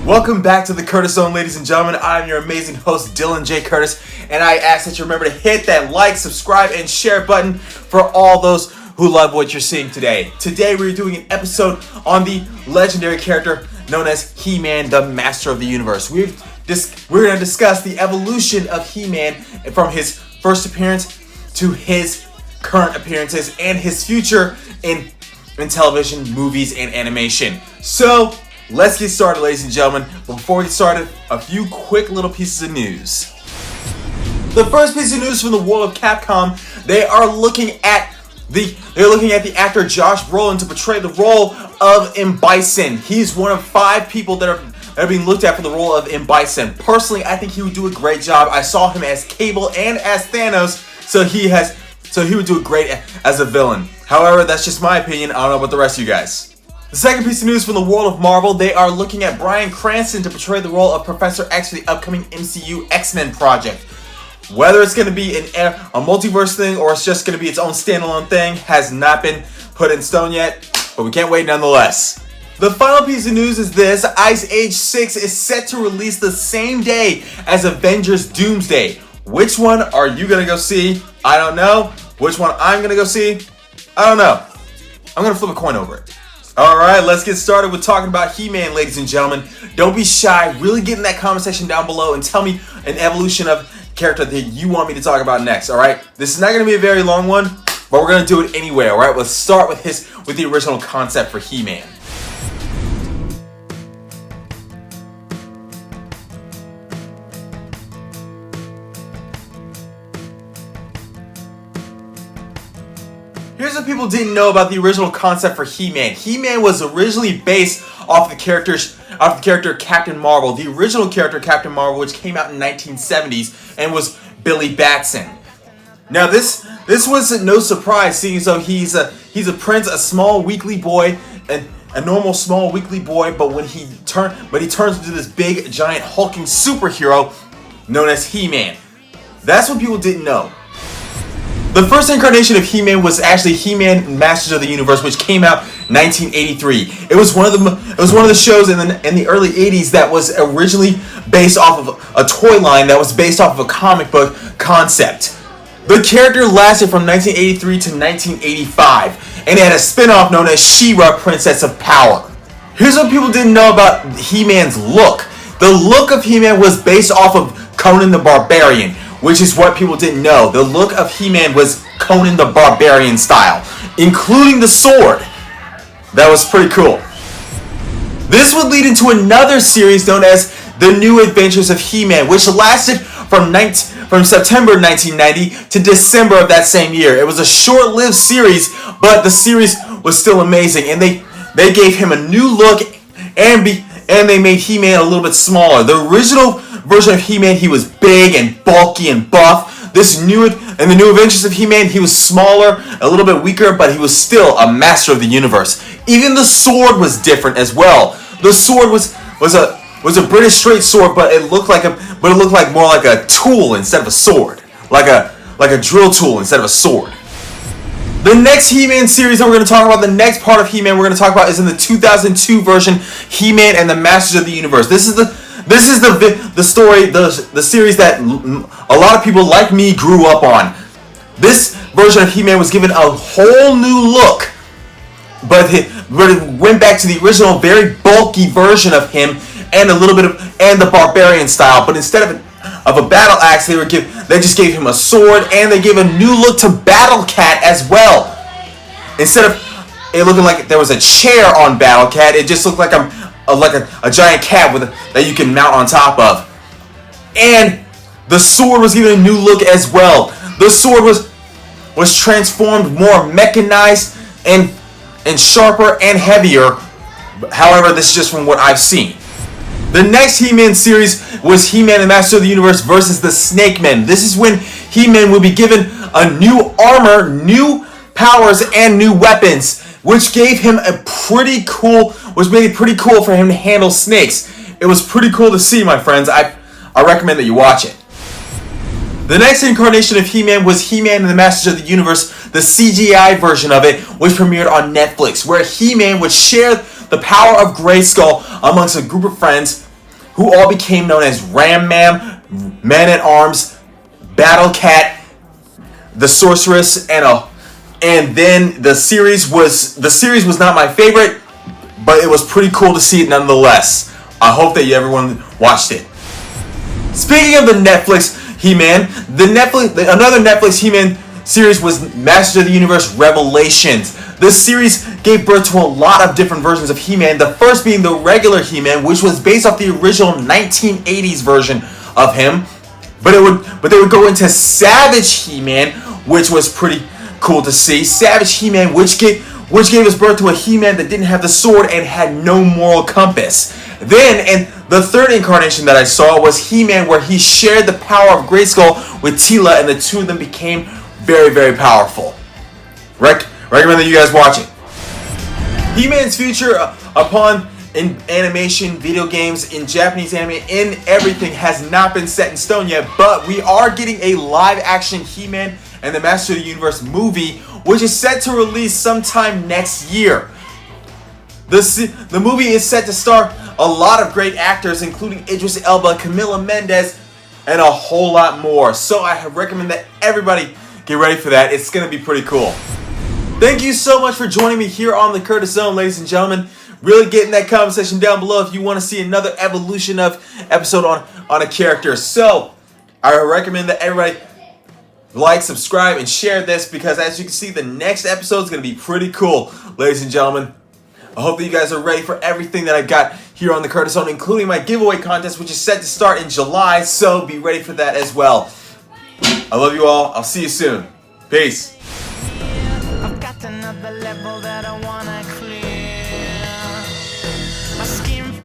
Welcome back to the Curtis Zone, ladies and gentlemen. I'm your amazing host, Dylan J. Curtis, and I ask that you remember to hit that like, subscribe, and share button for all those who love what you're seeing today. Today, we're doing an episode on the legendary character known as He-Man, the Master of the Universe. We're going to discuss the evolution of He-Man from his first appearance to his current appearances and his future in television, movies, and animation. So, let's get started, ladies and gentlemen. But before we get started, a few quick little pieces of news. The first piece of news from the world of Capcom, they're looking at the actor Josh Brolin to portray the role of M. Bison. He's one of 5 people that are being looked at for the role of M. Bison. Personally, I think he would do a great job. I saw him as Cable and as Thanos, so he would do it great as a villain. However, that's just my opinion. I don't know about the rest of you guys. The second piece of news from the world of Marvel, they are looking at Bryan Cranston to portray the role of Professor X for the upcoming MCU X-Men project. Whether it's going to be a multiverse thing or it's just going to be its own standalone thing has not been put in stone yet, but we can't wait nonetheless. The final piece of news is this: Ice Age 6 is set to release the same day as Avengers Doomsday. Which one are you going to go see? I don't know. Which one I'm going to go see? I don't know. I'm going to flip a coin over it. Alright, let's get started with talking about He-Man, ladies and gentlemen. Don't be shy. Really get in that comment section down below and tell me an evolution of character that you want me to talk about next, alright? This is not going to be a very long one, but we're going to do it anyway, alright? Let's start with the original concept for He-Man. Here's what people didn't know about the original concept for He-Man. He-Man was originally based off the character Captain Marvel, the original character Captain Marvel, which came out in the 1970s and was Billy Batson. Now this wasn't no surprise, seeing as though he's a prince, a small weakly boy, a normal small weakly boy, but he turns into this big giant hulking superhero known as He-Man. That's what people didn't know. The first incarnation of He-Man was actually He-Man Masters of the Universe, which came out 1983. It was one of the shows in the early 80s that was originally based off of a toy line that was based off of a comic book concept. The character lasted from 1983 to 1985, and it had a spin-off known as She-Ra, Princess of Power. Here's what people didn't know about He-Man's look. The look of He-Man was based off of Conan the Barbarian, which is what people didn't know. The look of He-Man was Conan the Barbarian style, including the sword. That was pretty cool. This would lead into another series known as The New Adventures of He-Man, which lasted from September 1990 to December of that same year. It was a short-lived series, but the series was still amazing, and they gave him a new look and they made He-Man a little bit smaller. The original version of He-Man, he was big and bulky and buff. In the New Adventures of He-Man, he was smaller, a little bit weaker, but he was still a master of the universe. Even the sword was different as well. The sword was a British straight sword, but it looked like more like a tool instead of a sword, like a drill tool instead of a sword. The next He-Man series that we're going to talk about, the next part of He-Man we're going to talk about, is in the 2002 version, He-Man and the Masters of the Universe. This is the story, the series that a lot of people like me grew up on. This version of He-Man was given a whole new look, but it went back to the original, very bulky version of him, and the barbarian style. But instead of a battle axe, they just gave him a sword, and they gave a new look to Battle Cat as well. Instead of it looking like there was a chair on Battle Cat, it just looked like a giant cat that you can mount on top of. And the sword was given a new look as well. The sword was transformed, more mechanized and sharper and heavier. However, this is just from what I've seen. The next He-Man series was He-Man and Master of the Universe versus the Snake Men. This is when He-Man will be given a new armor, new powers, and new weapons, which made it pretty cool for him to handle snakes. It was pretty cool to see, my friends. I recommend that you watch it. The next incarnation of He-Man was He-Man and the Masters of the Universe, the CGI version of it, which premiered on Netflix, where He-Man would share the power of Grayskull amongst a group of friends who all became known as Ram Man, Man at Arms, Battle Cat, the Sorceress, and then the series was not my favorite, but it was pretty cool to see it nonetheless. I hope that everyone watched it. Speaking of the Netflix He-Man, another Netflix He-Man series was Masters of the Universe Revelations. This series gave birth to a lot of different versions of He-Man, the first being the regular He-Man, which was based off the original 1980s version of him. But they would go into Savage He-Man, which was pretty cool to see. Savage He-Man, which gave us birth to a He-Man that didn't have the sword and had no moral compass. Then, and the third incarnation that I saw was He-Man, where he shared the power of Grayskull with Teela, and the two of them became very, very powerful. Recommend that you guys watch it. He-Man's future upon in animation, video games, in Japanese anime, in everything has not been set in stone yet, but we are getting a live-action He-Man and the Master of the Universe movie, which is set to release sometime next year. The movie is set to star a lot of great actors, including Idris Elba, Camila Mendes, and a whole lot more. So I recommend that everybody get ready for that. It's going to be pretty cool. Thank you so much for joining me here on the Curtis Zone, ladies and gentlemen. Really get in that comment section down below if you want to see another evolution of episode on a character. So I recommend that everybody like, subscribe, and share this, because as you can see, the next episode is going to be pretty cool, ladies and gentlemen. I hope that you guys are ready for everything that I got here on the Curtis Zone, including my giveaway contest, which is set to start in July, so be ready for that as well. I love you all. I'll see you soon. Peace. I've got another level that I wanna clear.